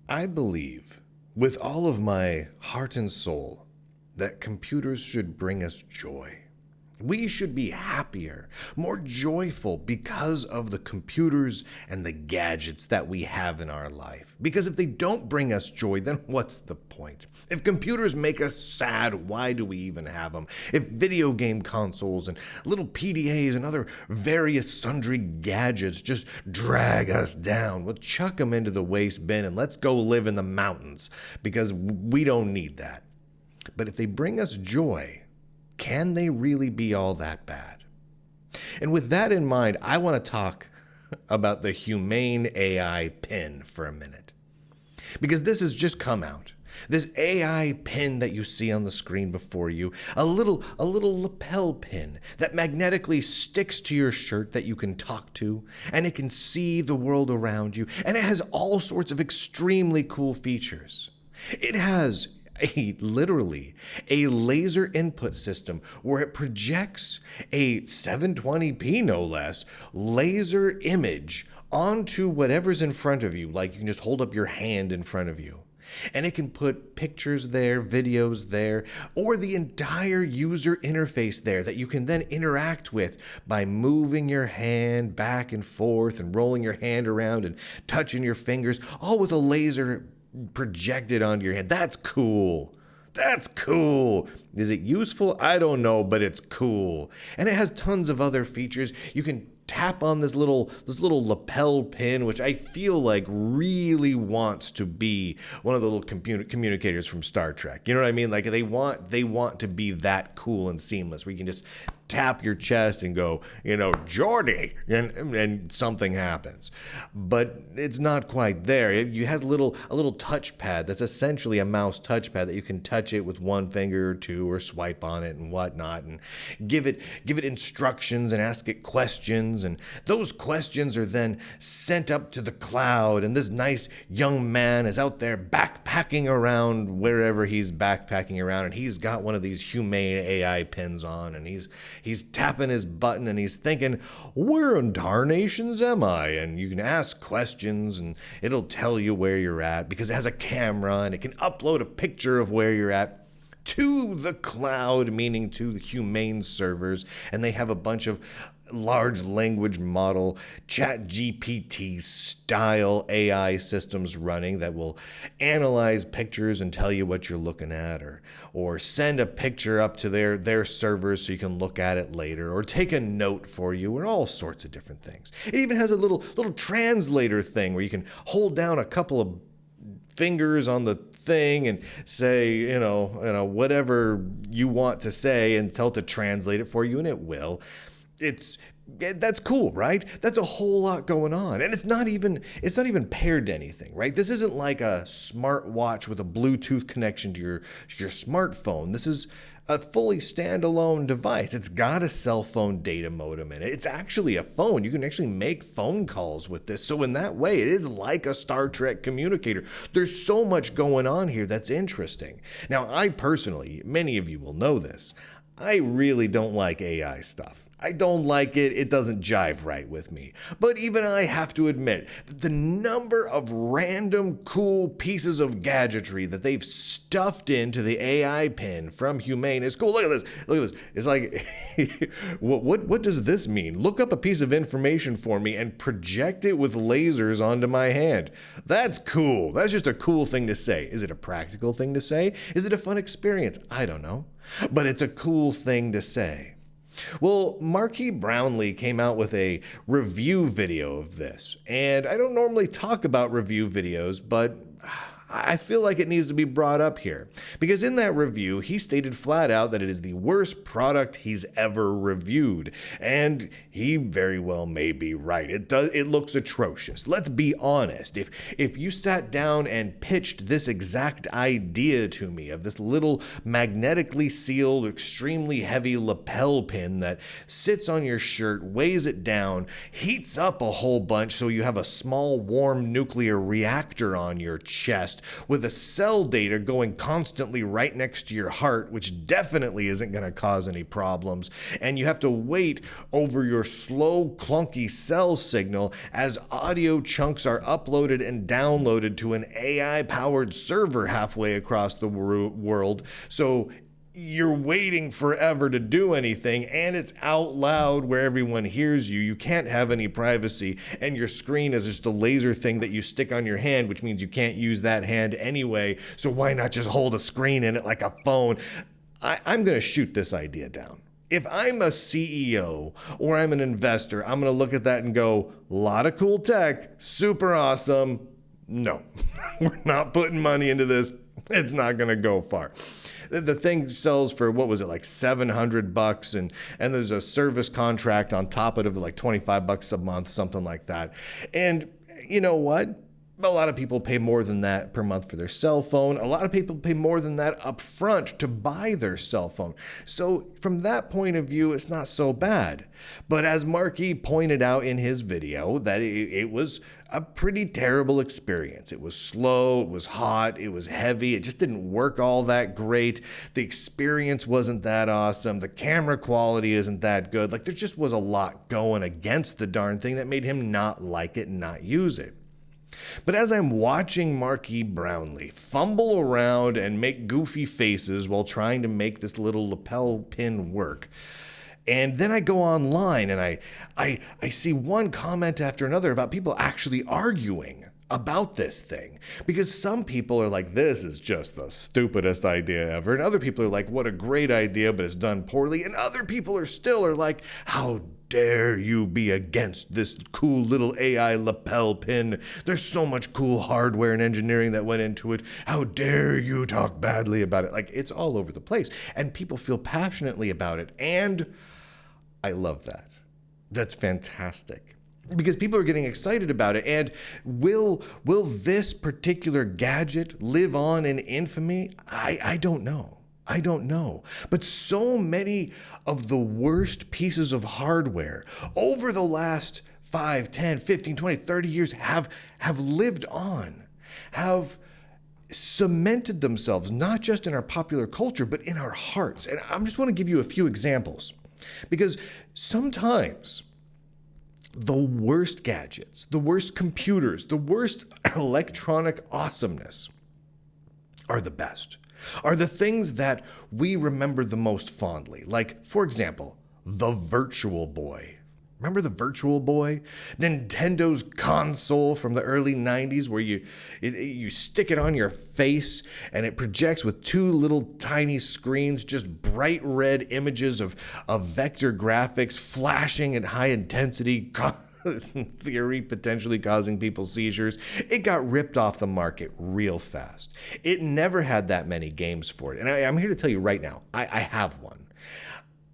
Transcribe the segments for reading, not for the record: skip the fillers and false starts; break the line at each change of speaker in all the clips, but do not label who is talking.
I believe, with all of my heart and soul, that computers should bring us joy. We should be happier, more joyful because of the computers and the gadgets that we have in our life. Because if they don't bring us joy, then what's the point? If computers make us sad, why do we even have them? If video game consoles and little PDAs and other various sundry gadgets just drag us down, well, chuck them into the waste bin and let's go live in the mountains because we don't need that. But if they bring us joy, can they really be all that bad? And with that in mind, I want to talk about the Humane AI Pin for a minute. Because this has just come out. This AI pin that you see on the screen before you, a little lapel pin that magnetically sticks to your shirt that you can talk to, and it can see the world around you, and it has all sorts of extremely cool features. It has literally a laser input system where it projects a 720p, no less, laser image onto whatever's in front of you. Like you can just hold up your hand in front of you. And it can put pictures there, videos there, or the entire user interface there that you can then interact with by moving your hand back and forth and rolling your hand around and touching your fingers, all with a laser projected onto your hand. That's cool. That's cool. Is it useful? I don't know, but it's cool. And it has tons of other features. You can tap on this little lapel pin, which I feel like really wants to be one of the little communicators from Star Trek. You know what I mean? Like they want to be that cool and seamless, where you can just tap your chest and go, Jordy, and something happens. But it's not quite there. It has a little touchpad that's essentially a mouse touchpad that you can touch it with one finger or two, or swipe on it and whatnot, and give it instructions and ask it questions, and those questions are then sent up to the cloud, and this nice young man is out there backpacking around wherever he's backpacking around, and he's got one of these Humane AI pins on, and he's tapping his button and he's thinking, where in darnations am I? And you can ask questions and it'll tell you where you're at because it has a camera and it can upload a picture of where you're at to the cloud, meaning to the Humane servers, and they have a bunch of large language model, ChatGPT style AI systems running that will analyze pictures and tell you what you're looking at, or send a picture up to their servers so you can look at it later, or take a note for you, or all sorts of different things. It even has a little translator thing where you can hold down a couple of fingers on the thing and say, whatever you want to say, and tell it to translate it for you, and it will. That's cool, right? That's a whole lot going on. And it's not even paired to anything, right? This isn't like a smartwatch with a Bluetooth connection to your smartphone. This is a fully standalone device. It's got a cell phone data modem in it. It's actually a phone. You can actually make phone calls with this. So in that way, it is like a Star Trek communicator. There's so much going on here that's interesting. Now, I personally, many of you will know this, I really don't like AI stuff. I don't like it. It doesn't jive right with me. But even I have to admit that the number of random cool pieces of gadgetry that they've stuffed into the AI pin from Humane is cool. Look at this. It's like, what does this mean? Look up a piece of information for me and project it with lasers onto my hand. That's cool. That's just a cool thing to say. Is it a practical thing to say? Is it a fun experience? I don't know. But it's a cool thing to say. Well, Marquis Brownlee came out with a review video of this, and I don't normally talk about review videos, but I feel like it needs to be brought up here, because in that review, he stated flat out that it is the worst product he's ever reviewed, and he very well may be right. It looks atrocious. Let's be honest. If you sat down and pitched this exact idea to me of this little magnetically sealed, extremely heavy lapel pin that sits on your shirt, weighs it down, heats up a whole bunch so you have a small warm nuclear reactor on your chest, chest with a cell data going constantly right next to your heart, which definitely isn't going to cause any problems. And you have to wait over your slow, clunky cell signal as audio chunks are uploaded and downloaded to an AI-powered server halfway across the world. So you're waiting forever to do anything, and it's out loud where everyone hears you. You can't have any privacy, and your screen is just a laser thing that you stick on your hand, which means you can't use that hand anyway. So why not just hold a screen in it like a phone? I'm going to shoot this idea down. If I'm a CEO or I'm an investor, I'm going to look at that and go, a lot of cool tech, super awesome. No, we're not putting money into this. It's not going to go far. The thing sells for, what was it, like $700, and there's a service contract on top of it of like $25 a month, something like that. And you know what? A lot of people pay more than that per month for their cell phone. A lot of people pay more than that up front to buy their cell phone. So from that point of view, it's not so bad. But as Marky pointed out in his video, that it was a pretty terrible experience. It was slow, it was hot, it was heavy, it just didn't work all that great. The experience wasn't that awesome. The camera quality isn't that good. Like, there just was a lot going against the darn thing that made him not like it and not use it. But as I'm watching Marquis Brownlee fumble around and make goofy faces while trying to make this little lapel pin work, and then I go online and I see one comment after another about people actually arguing about this thing. Because some people are like, this is just the stupidest idea ever. And other people are like, what a great idea, but it's done poorly. And other people are like, how dare you be against this cool little AI lapel pin? There's so much cool hardware and engineering that went into it. How dare you talk badly about it? Like, it's all over the place. And people feel passionately about it. And I love that. That's fantastic. Because people are getting excited about it. And will this particular gadget live on in infamy? I don't know. I don't know. But so many of the worst pieces of hardware over the last 5, 10, 15, 20, 30 years have lived on, have cemented themselves, not just in our popular culture, but in our hearts. And I just want to give you a few examples. Because sometimes the worst gadgets, the worst computers, the worst electronic awesomeness are the best, are the things that we remember the most fondly. Like, for example, the Virtual Boy. Remember the Virtual Boy? Nintendo's console from the early 90s where you stick it on your face and it projects with two little tiny screens, just bright red images of vector graphics flashing at high intensity, theory potentially causing people seizures. It got ripped off the market real fast. It never had that many games for it. And I'm here to tell you right now, I have one.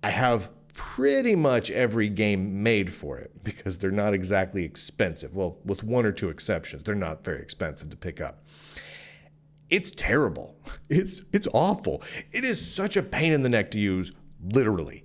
I have pretty much every game made for it because they're not exactly expensive. Well, with one or two exceptions, they're not very expensive to pick up. It's terrible. It's awful. It is such a pain in the neck to use, literally.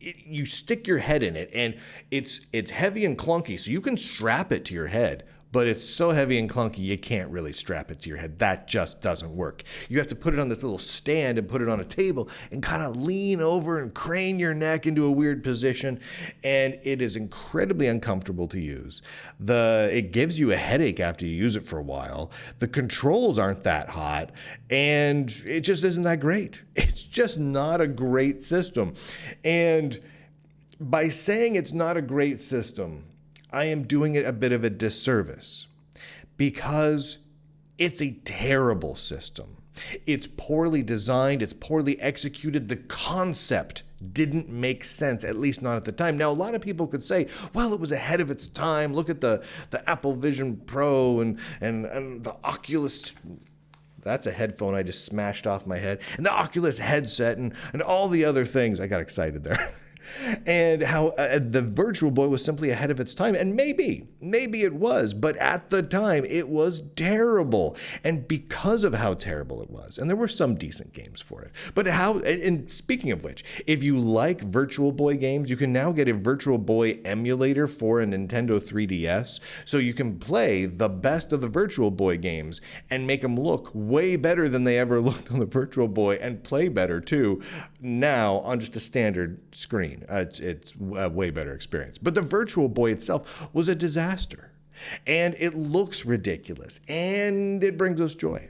You stick your head in it and it's heavy and clunky, so you can strap it to your head. But it's so heavy and clunky, you can't really strap it to your head. That just doesn't work. You have to put it on this little stand and put it on a table and kind of lean over and crane your neck into a weird position. And it is incredibly uncomfortable to use. It gives you a headache after you use it for a while. The controls aren't that hot. And it just isn't that great. It's just not a great system. And by saying it's not a great system, I am doing it a bit of a disservice because it's a terrible system. It's poorly designed. It's poorly executed. The concept didn't make sense, at least not at the time. Now, a lot of people could say, well, it was ahead of its time. Look at the Apple Vision Pro and the Oculus. That's a headphone I just smashed off my head. And the Oculus headset and all the other things. I got excited there. And how the Virtual Boy was simply ahead of its time. And maybe it was, but at the time it was terrible. And because of how terrible it was, and there were some decent games for it, but and speaking of which, if you like Virtual Boy games, you can now get a Virtual Boy emulator for a Nintendo 3DS. So you can play the best of the Virtual Boy games and make them look way better than they ever looked on the Virtual Boy, and play better too now on just a standard screen. It's a way better experience. But the Virtual Boy itself was a disaster. And it looks ridiculous. And it brings us joy.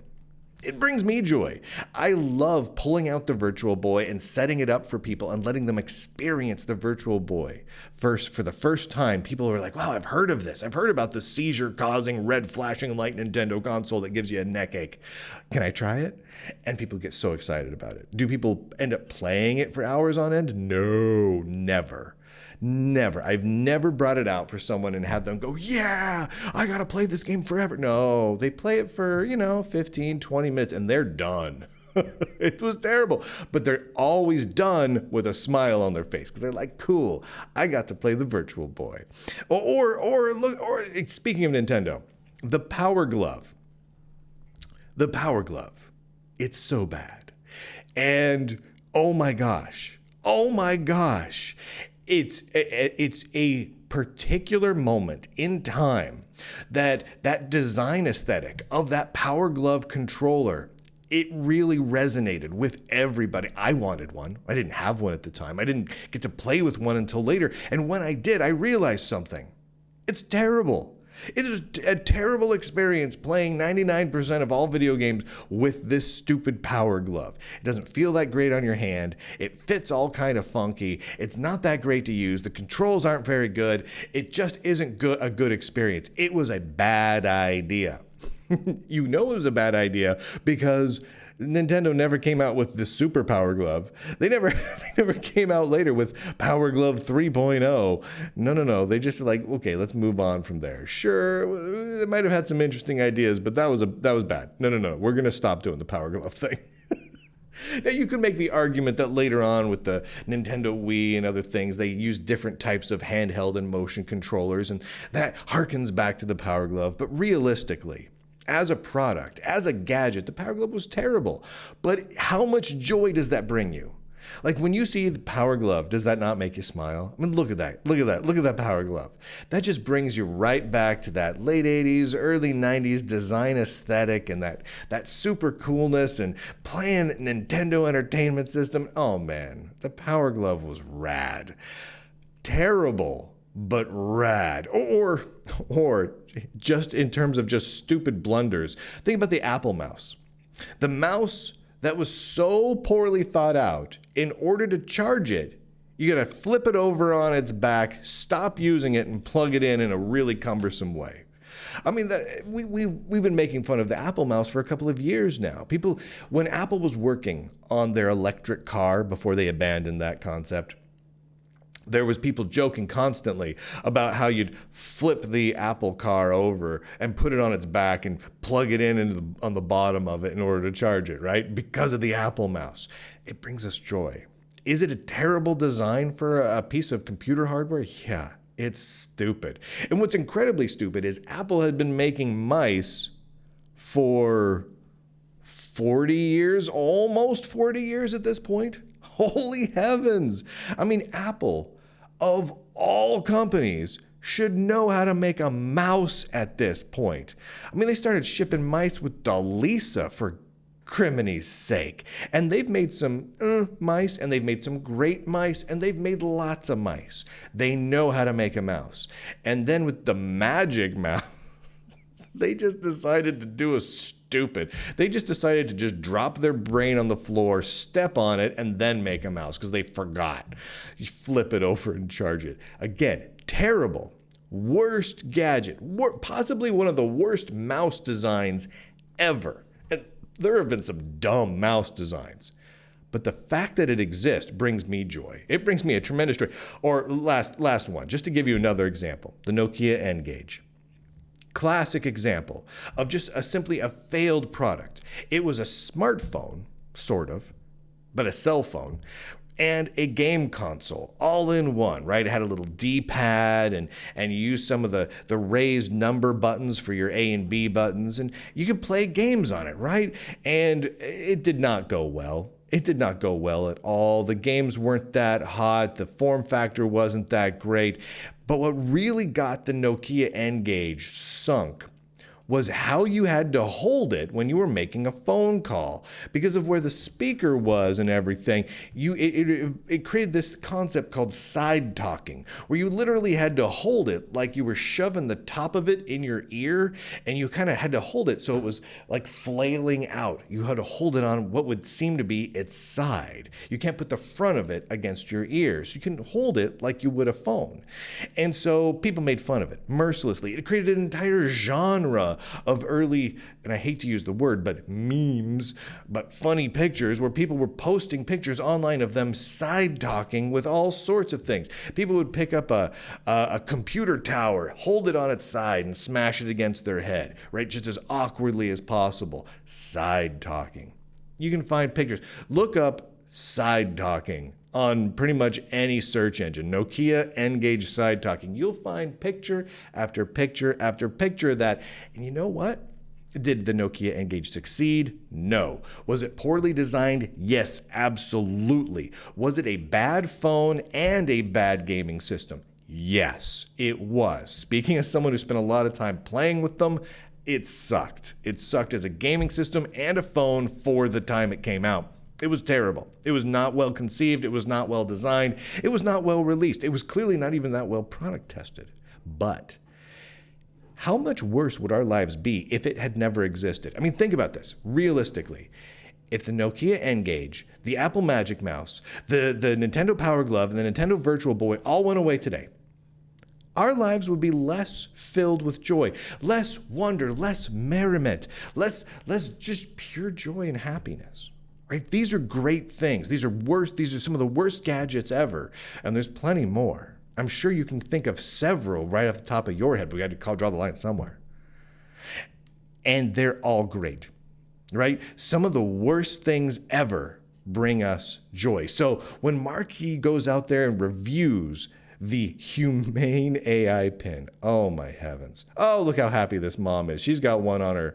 It brings me joy. I love pulling out the Virtual Boy and setting it up for people and letting them experience the Virtual Boy. For the first time, people are like, wow, I've heard of this. I've heard about the seizure-causing, red flashing light Nintendo console that gives you a neck ache. Can I try it? And people get so excited about it. Do people end up playing it for hours on end? No, never. Never. I've never brought it out for someone and had them go, yeah, I got to play this game forever. No, they play it for, 15, 20 minutes and they're done. It was terrible, but they're always done with a smile on their face because they're like, cool, I got to play the Virtual Boy. Or speaking of Nintendo, the Power Glove. The Power Glove. It's so bad. And oh my gosh. It's a particular moment in time that design aesthetic of that Power Glove controller, it really resonated with everybody. I wanted one. I didn't have one at the time. I didn't get to play with one until later. And when I did, I realized something. It's terrible. It is a terrible experience playing 99% of all video games with this stupid Power Glove. It doesn't feel that great on your hand. It fits all kind of funky. It's not that great to use. The controls aren't very good. It just isn't a good experience. It was a bad idea. You know it was a bad idea because Nintendo never came out with the Super Power Glove. They never came out later with Power Glove 3.0. No. They just like, okay, let's move on from there. Sure, they might have had some interesting ideas, but that was bad. No. We're going to stop doing the Power Glove thing. Now, you could make the argument that later on with the Nintendo Wii and other things, they used different types of handheld and motion controllers, and that harkens back to the Power Glove. But realistically, as a product, as a gadget, the Power Glove was terrible. But how much joy does that bring you? Like when you see the Power Glove, does that not make you smile? I mean, look at that Power Glove. That just brings you right back to that late 80s, early 90s design aesthetic and that super coolness and playing Nintendo Entertainment System. Oh man, the Power Glove was rad. Terrible, but rad. Or just in terms of just stupid blunders, think about the Apple mouse. The mouse that was so poorly thought out, in order to charge it, you gotta flip it over on its back, stop using it, and plug it in a really cumbersome way. I mean, we've been making fun of the Apple mouse for a couple of years now. People, when Apple was working on their electric car before they abandoned that concept, there was people joking constantly about how you'd flip the Apple car over and put it on its back and plug it on the bottom of it in order to charge it, right? Because of the Apple mouse. It brings us joy. Is it a terrible design for a piece of computer hardware? Yeah, it's stupid. And what's incredibly stupid is Apple had been making mice for 40 years, almost 40 years at this point. Holy heavens. I mean, Apple, of all companies, should know how to make a mouse at this point. I mean, they started shipping mice with the Lisa, for crimini's sake. And they've made some mice, and they've made some great mice, and they've made lots of mice. They know how to make a mouse. And then with the Magic Mouse, they just decided to do a stupid. They just decided to just drop their brain on the floor, step on it, and then make a mouse because they forgot. You flip it over and charge it. Again, terrible. Worst gadget. Possibly one of the worst mouse designs ever. And there have been some dumb mouse designs. But the fact that it exists brings me joy. It brings me a tremendous joy. Or last one, just to give you another example, the Nokia N-Gage. Classic example of just simply a failed product. It was a smartphone, sort of, but a cell phone. and a game console all in one, right? It had a little D-pad and you used some of the raised number buttons for your A and B buttons, and you could play games on it, right? And it did not go well. It did not go well at all. The games weren't that hot. The form factor wasn't that great. But what really got the Nokia N-Gage sunk was how you had to hold it when you were making a phone call. Because of where the speaker was and everything, it created this concept called side talking, where you literally had to hold it like you were shoving the top of it in your ear, and you kind of had to hold it so it was like flailing out. You had to hold it on what would seem to be its side. You can't put the front of it against your ears. You can hold it like you would a phone. And so people made fun of it mercilessly. It created an entire genre of early, and I hate to use the word, but memes, but funny pictures where people were posting pictures online of them side talking with all sorts of things. People would pick up a computer tower, hold it on its side, and smash it against their head, right? Just as awkwardly as possible. Side talking. You can find pictures. Look up side talking on pretty much any search engine. Nokia N-Gage side talking. You'll find picture after picture after picture of that. And you know what? Did the Nokia N-Gage succeed? No. Was it poorly designed? Yes, absolutely. Was it a bad phone and a bad gaming system? Yes, it was. Speaking as someone who spent a lot of time playing with them, it sucked. It sucked as a gaming system and a phone for the time it came out. It was terrible. It was not well conceived. It was not well designed. It was not well released. It was clearly not even that well product tested. But how much worse would our lives be if it had never existed? I mean, think about this. Realistically, if the Nokia N-Gage, the Apple Magic Mouse, the Nintendo Power Glove, and the Nintendo Virtual Boy all went away today, our lives would be less filled with joy, less wonder, less merriment, less just pure joy and happiness. Right? These are great things. These are some of the worst gadgets ever. And there's plenty more. I'm sure you can think of several right off the top of your head, but we had to draw the line somewhere. And they're all great, right? Some of the worst things ever bring us joy. So when Marquis goes out there and reviews the Humane AI Pin, oh my heavens! Oh, look how happy this mom is. She's got one on her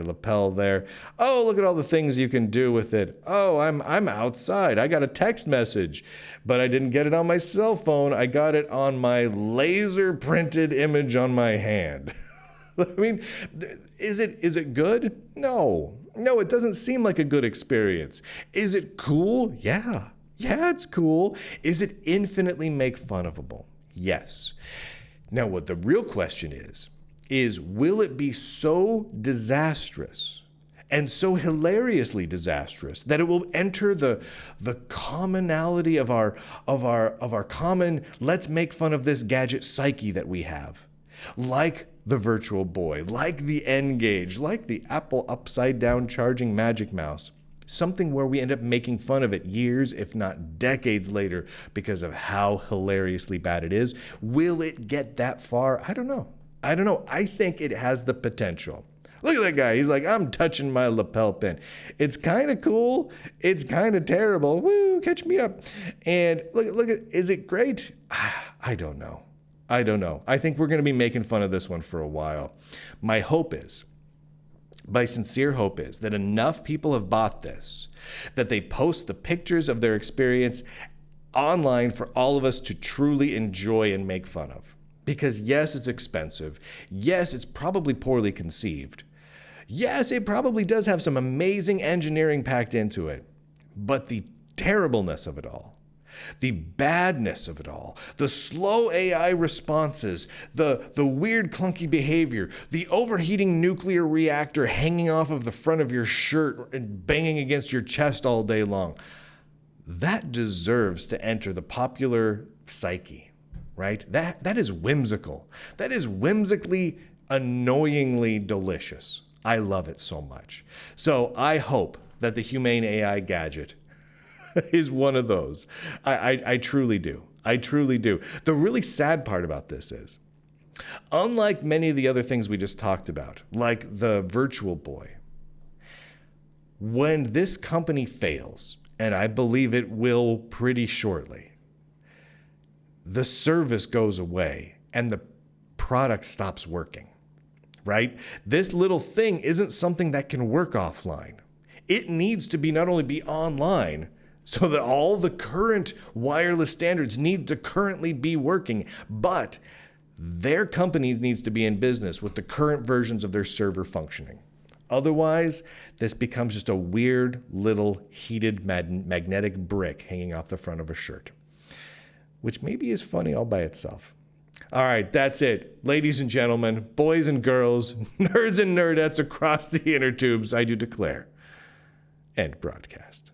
lapel there. Oh, look at all the things you can do with it. Oh, I'm outside. I got a text message, but I didn't get it on my cell phone. I got it on my laser printed image on my hand. I mean, is it good? No, it doesn't seem like a good experience. Is it cool? Yeah, it's cool. Is it infinitely make funable? Yes. Now, what the real question is will it be so disastrous and so hilariously disastrous that it will enter the commonality of our common let's make fun of this gadget psyche that we have, like the Virtual Boy, like the N-Gage, like the Apple upside down charging Magic Mouse. Something where we end up making fun of it years, if not decades later, because of how hilariously bad it is. Will it get that far? I don't know. I think it has the potential. Look at that guy. He's like, I'm touching my lapel pin. It's kind of cool. It's kind of terrible. Woo, catch me up. And look at, is it great? I don't know. I think we're going to be making fun of this one for a while. My sincere hope is that enough people have bought this, that they post the pictures of their experience online for all of us to truly enjoy and make fun of. Because yes, it's expensive. Yes, it's probably poorly conceived. Yes, it probably does have some amazing engineering packed into it. But the terribleness of it all, the badness of it all, the slow AI responses, the weird clunky behavior, the overheating nuclear reactor hanging off of the front of your shirt and banging against your chest all day long, that deserves to enter the popular psyche, right? That is whimsical. That is whimsically, annoyingly delicious. I love it so much. So I hope that the Humane AI gadget is one of those. I truly do. I truly do. The really sad part about this is, unlike many of the other things we just talked about, like the Virtual Boy, when this company fails and I believe it will pretty shortly, the service goes away and the product stops working, right? This little thing isn't something that can work offline. It needs to be not only be online, so that all the current wireless standards need to currently be working, but their company needs to be in business with the current versions of their server functioning. Otherwise, this becomes just a weird little heated magnetic brick hanging off the front of a shirt, which maybe is funny all by itself. All right, that's it. Ladies and gentlemen, boys and girls, nerds and nerdettes across the inner tubes, I do declare. End broadcast.